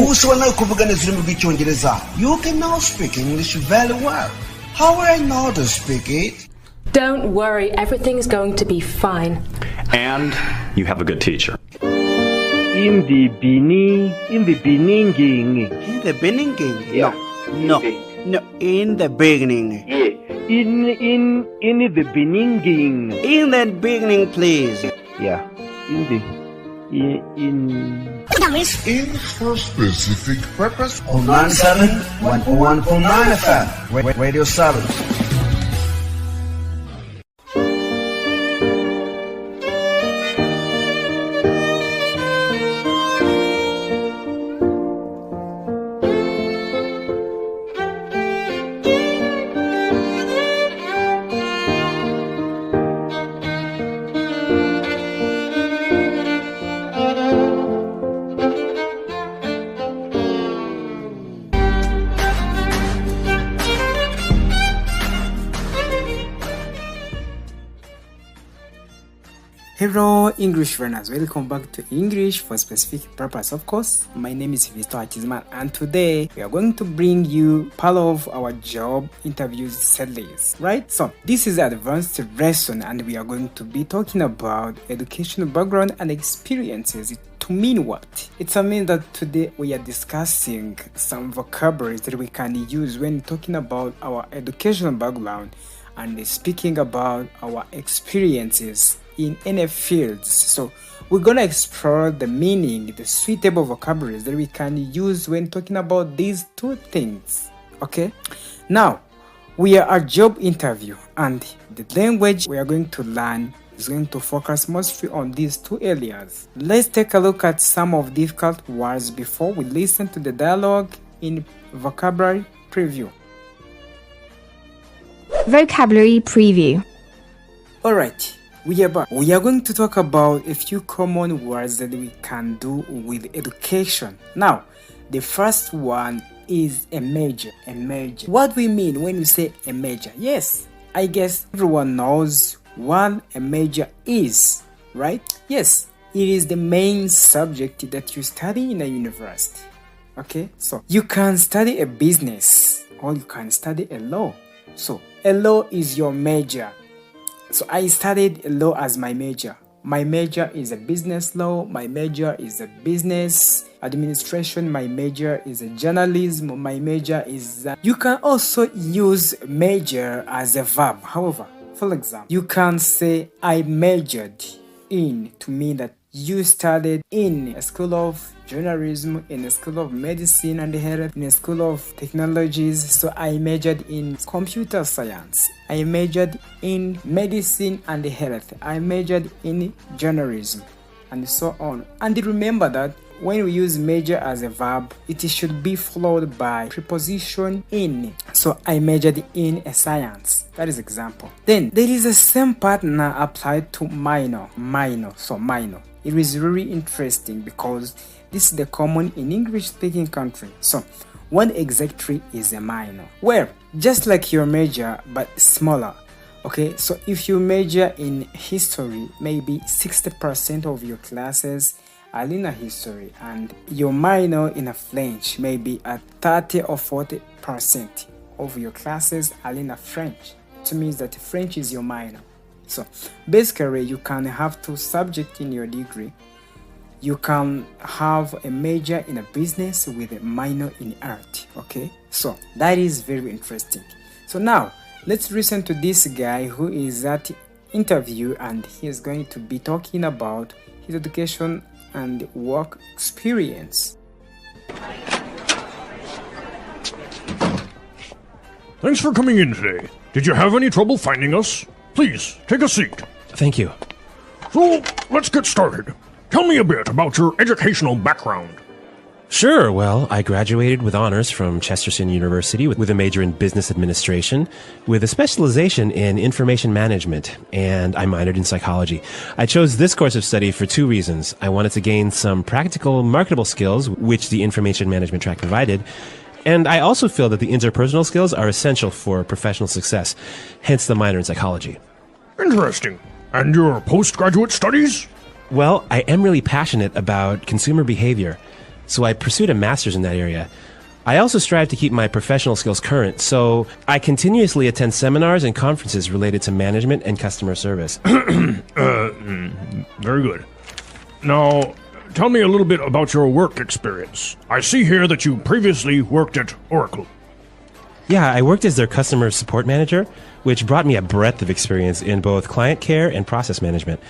usobanura kuvuga neza ururimi rw'icyongereza. You can now speak English very well. How will I know to speak it? Don't worry, everything's going to be fine. And you have a good teacher. In the beginning. In the beginning? Yeah. No, in the beginning. Yeah. In the beginning. In the beginning, please. Yeah. In for specific purpose. On 97, 101.9 FM. Radio Salus. Hello English learners, welcome back to English for Specific Purpose. Of course, my name is Victor Hakizimana, and today we are going to bring you part of our job interviews series, right? So this is an advanced lesson and we are going to be talking about educational background and experiences. To mean what? It means that today we are discussing some vocabularies that we can use when talking about our educational background and speaking about our experiences in any fields. So we're gonna explore the meaning, the suitable vocabularies that we can use when talking about these two things. Okay, now we are a job interview and the language we are going to learn is going to focus mostly on these two areas. Let's take a look at some of difficult words before we listen to the dialogue in vocabulary preview. Vocabulary preview. Alright, we are back. We are going to talk about a few common words that we can do with education. Now, the first one is a major. A major. What do we mean when we say a major? Yes, I guess everyone knows what a major is, right? Yes, it is the main subject that you study in a university. Okay, so you can study a business or you can study a law. So a law is your major. So I studied law as my major. My major is a business law. My major is a business administration. My major is a journalism. My major is you can also use major as a verb. However, for example, you can say I majored in to mean that you studied in a school of journalism, in a school of medicine and health, in a school of technologies. So I majored in computer science. I majored in medicine and health. I majored in journalism and so on. And remember that when we use major as a verb, it should be followed by preposition in. So I majored in a science. That is example. Then there is a same pattern applied to minor. So minor. It is really interesting because this is the common in English-speaking country. So what exactly is a minor? Well, just like your major but smaller. Okay, so if you major in history, maybe 60% of your classes are in a history, and your minor in a French, maybe at 30 or 40% of your classes are in a French. It means that French is your minor. So basically you can have two subjects in your degree. You can have a major in a business with a minor in art. Okay, so that is very interesting. So now let's listen to this guy who is at interview and he is going to be talking about his education and work experience. Thanks for coming in today. Did you have any trouble finding us? Please, take a seat. Thank you. So, let's get started. Tell me a bit about your educational background. Sure, well, I graduated with honors from Chesterton University with a major in business administration, with a specialization in information management, and I minored in psychology. I chose this course of study for two reasons. I wanted to gain some practical, marketable skills, which the information management track provided, and I also feel that the interpersonal skills are essential for professional success, hence the minor in psychology. Interesting. And your postgraduate studies? Well, I am really passionate about consumer behavior. so I pursued a master's in that area. I also strive to keep my professional skills current, so I continuously attend seminars and conferences related to management and customer service. Very good. Now, tell me a little bit about your work experience. I see here that you previously worked at Oracle. Yeah, I worked as their customer support manager, which brought me a breadth of experience in both client care and process management.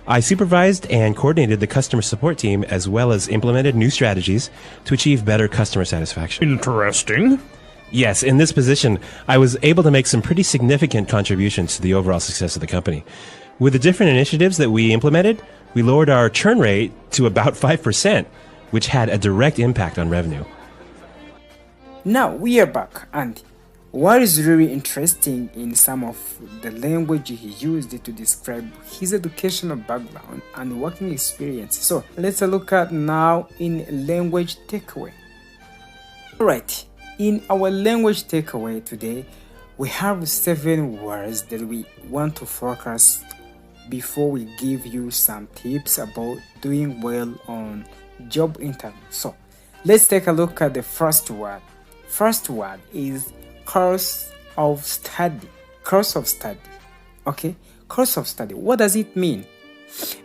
I supervised and coordinated the customer support team as well as implemented new strategies to achieve better customer satisfaction. Interesting. Yes, in this position, I was able to make some pretty significant contributions to the overall success of the company. With the different initiatives that we implemented, we lowered our churn rate to about 5%, which had a direct impact on revenue. Now we are back, and what is really interesting in some of the language he used to describe his educational background and working experience. So let's look at now in language takeaway. Alright, in our language takeaway today, we have 7 words that we want to focus before we give you some tips about doing well on job interview. So let's take a look at the first word. First word is course of study. Course of study. Okay, course of study. What does it mean?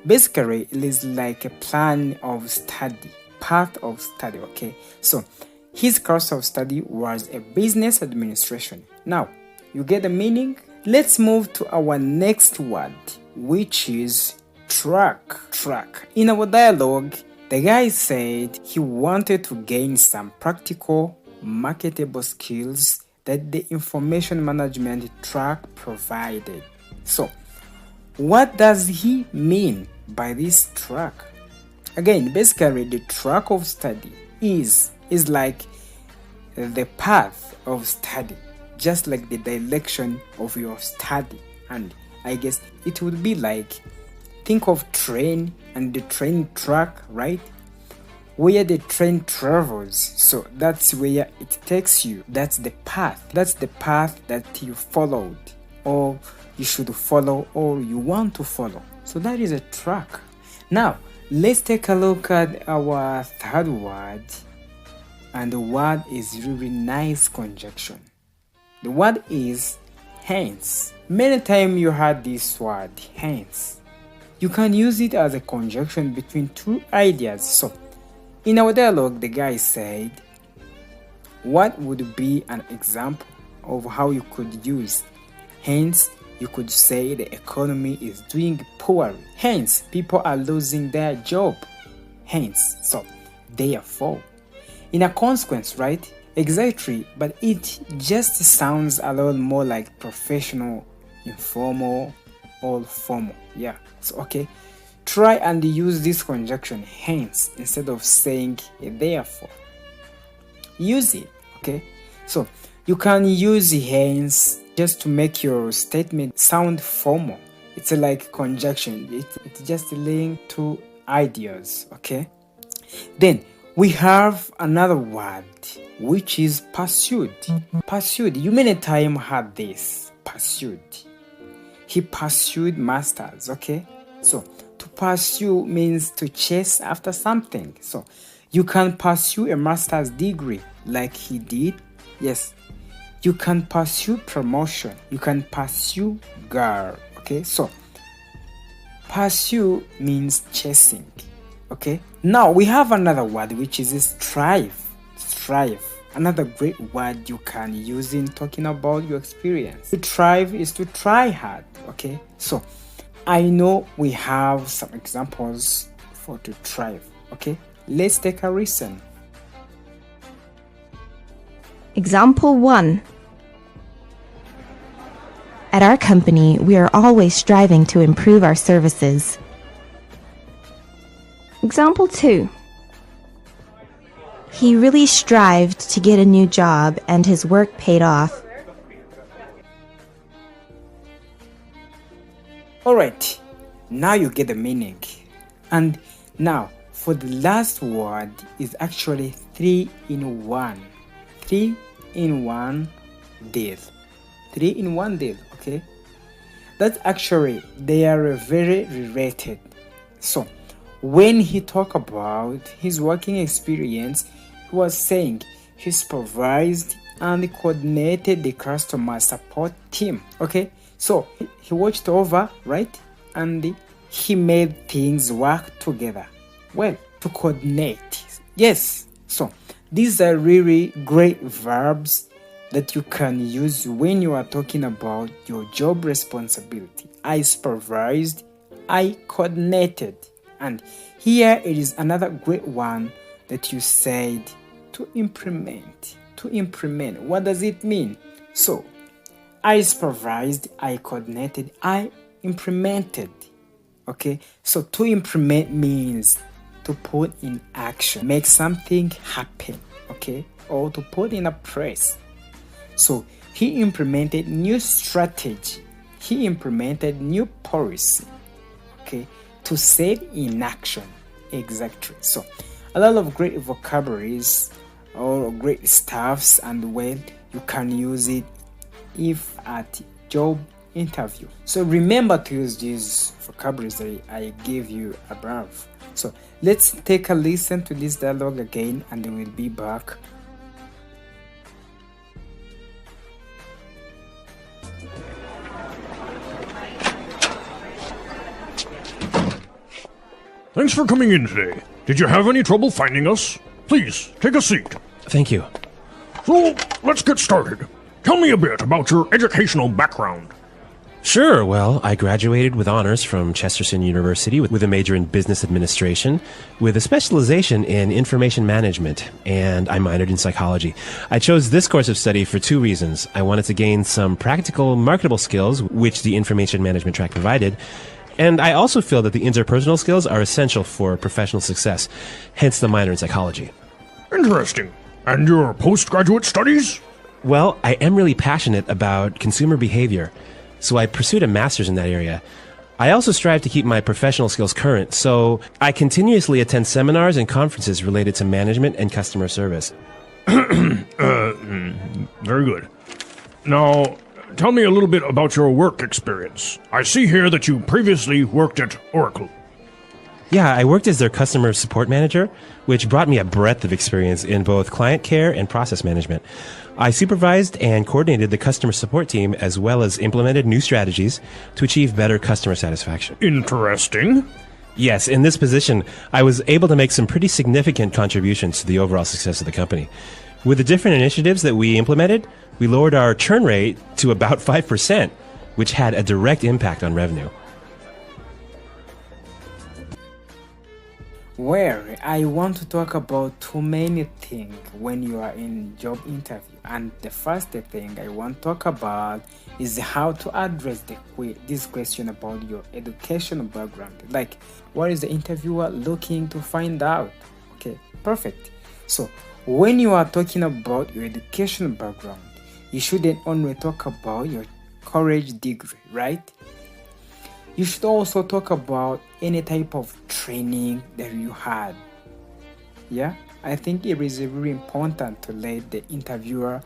Basically, it is like a plan of study, path of study. Okay, so his course of study was a business administration. Now, you get the meaning? Let's move to our next word, which is track. Track. In our dialogue, the guy said he wanted to gain some practical, marketable skills that the information management track provided. So, what does he mean by this track? Again, basically, the track of study is like the path of study, just like the direction of your study. And I guess it would be like, think of train and the train track, right? Where the train travels, so that's where it takes you. That's the path. That's the path that you followed, or you should follow, or you want to follow. So that is a track. Now, let's take a look at our third word, and the word is really nice conjunction. The word is hence. Many times you heard this word, hence. You can use it as a conjunction between two ideas. So, in our dialogue, the guy said, what would be an example of how you could use? Hence, you could say the economy is doing poorly. Hence, people are losing their job. Hence, so, therefore. In a consequence, right? Exactly, but it just sounds a lot more like professional, informal, or formal. Yeah, so okay. Try and use this conjunction hence instead of saying therefore. Use it, okay? So you can use hence just to make your statement sound formal. It's like conjunction. It's just linked to ideas, okay? Then we have another word, which is pursued. Pursued. You many times had this. Pursued. He pursued masters, okay? So to pursue means to chase after something. So you can pursue a master's degree like he did. Yes. You can pursue promotion. You can pursue girl. Okay. So pursue means chasing. Okay. Now we have another word which is strive. Strive. Another great word you can use in talking about your experience. To strive is to try hard. Okay. So I know we have some examples for to thrive. Okay, let's take a listen. Example 1. At our company, we are always striving to improve our services. Example 2. He really strived to get a new job and his work paid off. Alright, now you get the meaning. And now, for the last word is actually 3 in 1. 3 in 1 deal. 3 in 1 deal, okay? That's actually, they are very related. So, when he talked about his working experience, he was saying he supervised and coordinated the customer support team. Okay, so he watched over, right? And he made things work together. Well, to coordinate. Yes. So these are really great verbs that you can use when you are talking about your job responsibility. I supervised, I coordinated. And here it is another great one that you said, to implement. To implement. What does it mean? So, I supervised, I coordinated, I implemented. Okay, so to implement means to put in action, make something happen, okay, or to put in a place. So he implemented new strategy, he implemented new policy, okay, to set in action. Exactly. So a lot of great vocabularies or great stuffs, and well, you can use it if at job interview. So remember to use these vocabularies that I gave you above. So let's take a listen to this dialogue again, and then we'll be back. Thanks for coming in today. Did you have any trouble finding us? Please, take a seat. Thank you. So, let's get started. Tell me a bit about your educational background. Sure. Well, I graduated with honors from Chesterton University with a major in business administration, with a specialization in information management, and I minored in psychology. I chose this course of study for two reasons. I wanted to gain some practical, marketable skills, which the information management track provided, and I also feel that the interpersonal skills are essential for professional success, hence the minor in psychology. Interesting. And your postgraduate studies? Well, I am really passionate about consumer behavior, so I pursued a master's in that area. I also strive to keep my professional skills current, so I continuously attend seminars and conferences related to management and customer service. Very good. Now, tell me a little bit about your work experience. I see here that you previously worked at Oracle. Yeah, I worked as their customer support manager, which brought me a breadth of experience in both client care and process management. I supervised and coordinated the customer support team, as well as implemented new strategies to achieve better customer satisfaction. Interesting. Yes, in this position, I was able to make some pretty significant contributions to the overall success of the company. With the different initiatives that we implemented, we lowered our churn rate to about 5%, which had a direct impact on revenue. Well, I want to talk about too many things when you are in job interview. And the first thing I want to talk about is how to address this question about your educational background. Like, what is the interviewer looking to find out? Okay, perfect. So, when you are talking about your educational background, you shouldn't only talk about your college degree, right? You should also talk about any type of training that you had. Yeah, I think it is very important to let the interviewer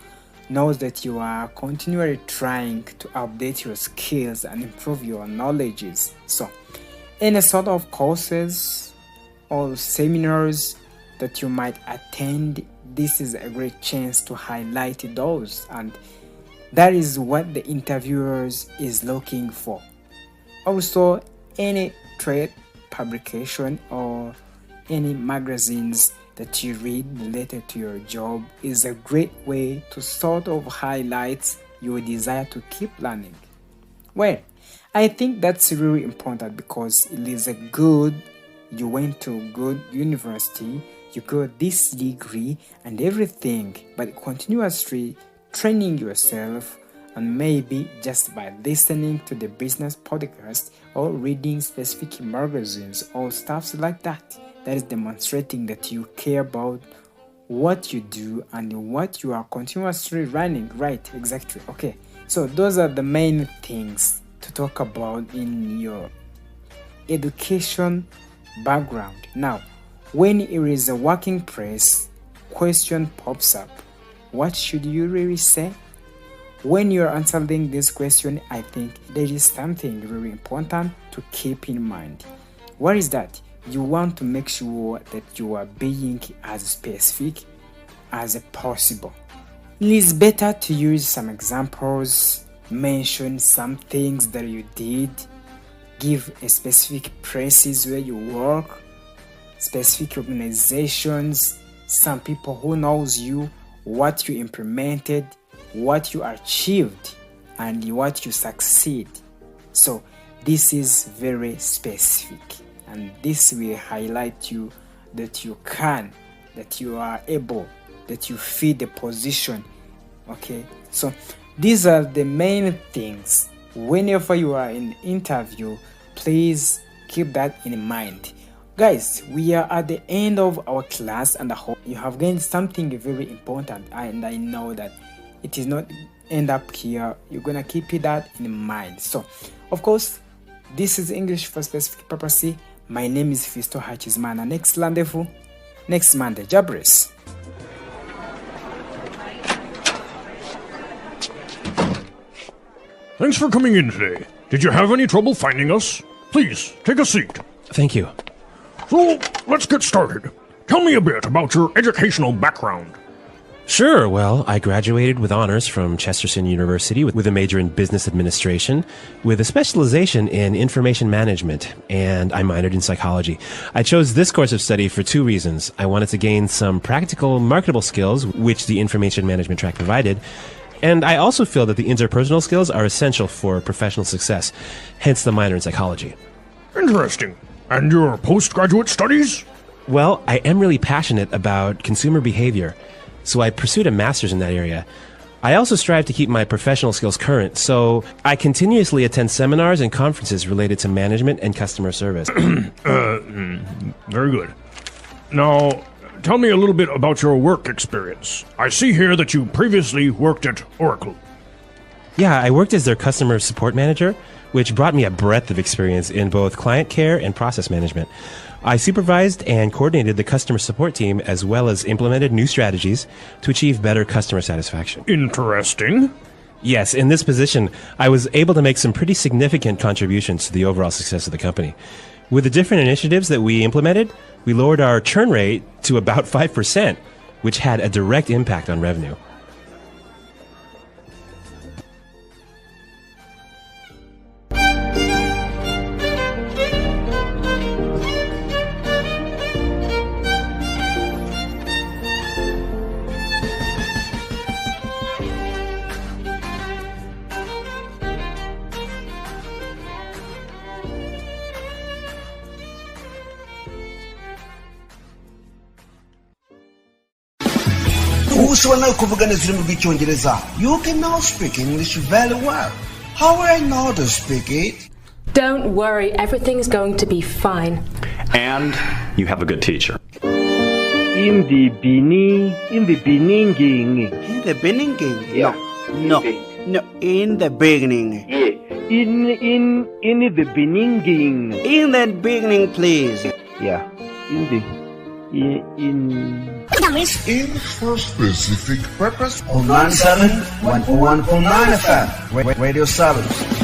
know that you are continually trying to update your skills and improve your knowledges. So, any sort of courses or seminars that you might attend, this is a great chance to highlight those, and that is what the interviewers is looking for. Also, any trade publication or any magazines that you read related to your job is a great way to sort of highlight your desire to keep learning. Well, I think that's really important because it is you went to a good university, you got this degree and everything, but continuously training yourself, and maybe just by listening to the business podcast or reading specific magazines or stuff like that, that is demonstrating that you care about what you do and what you are continuously running. Right, exactly. Okay, so those are the main things to talk about in your education background. Now, when it is a working place, question pops up. What should you really say? When you're answering this question, I think there is something really important to keep in mind. What is that? you want to make sure that you are being as specific as possible. It is better to use some examples, mention some things that you did, give a specific places where you work, specific organizations, some people who knows you, what you implemented, what you achieved, and what you succeed. So this is very specific, and this will highlight you that you can, that you are able, that you fit the position. Okay, so these are the main things. Whenever you are in interview, please keep that in mind. Guys, we are at the end of our class, and I hope you have gained something very important, and I know that it is not end up here. You're gonna keep that in mind. So of course, this is English for Specific Purpose. My name is Fisto Hachizmana. Next rendezvous next Monday. Jabres. Thanks for coming in today. Did you have any trouble finding us? Please, take a seat. Thank you. So, let's get started. Tell me a bit about your educational background. Sure. Well, I graduated with honors from Chesterton University with a major in business administration, with a specialization in information management, and I minored in psychology. I chose this course of study for two reasons. I wanted to gain some practical, marketable skills, which the information management track provided, and I also feel that the interpersonal skills are essential for professional success, hence the minor in psychology. Interesting. And your postgraduate studies? Well, I am really passionate about consumer behavior, so I pursued a master's in that area. I also strive to keep my professional skills current, so I continuously attend seminars and conferences related to management and customer service. Very good. Now, tell me a little bit about your work experience. I see here that you previously worked at Oracle. Yeah, I worked as their customer support manager, which brought me a breadth of experience in both client care and process management. I supervised and coordinated the customer support team, as well as implemented new strategies to achieve better customer satisfaction. Interesting. Yes, in this position, I was able to make some pretty significant contributions to the overall success of the company. With the different initiatives that we implemented, we lowered our churn rate to about 5%, which had a direct impact on revenue. Ubusobanuro kuvuga neza ururimi rw'icyongereza. You can now speak English very well. How will I know to speak it? Don't worry, everything's going to be fine. And you have a good teacher. In the beginning. In the beginning? Yeah. No, in the beginning. Yeah. In the beginning. In the beginning, please. Yeah. In for Specific Purpose on 97.1.9 FM Radio Service.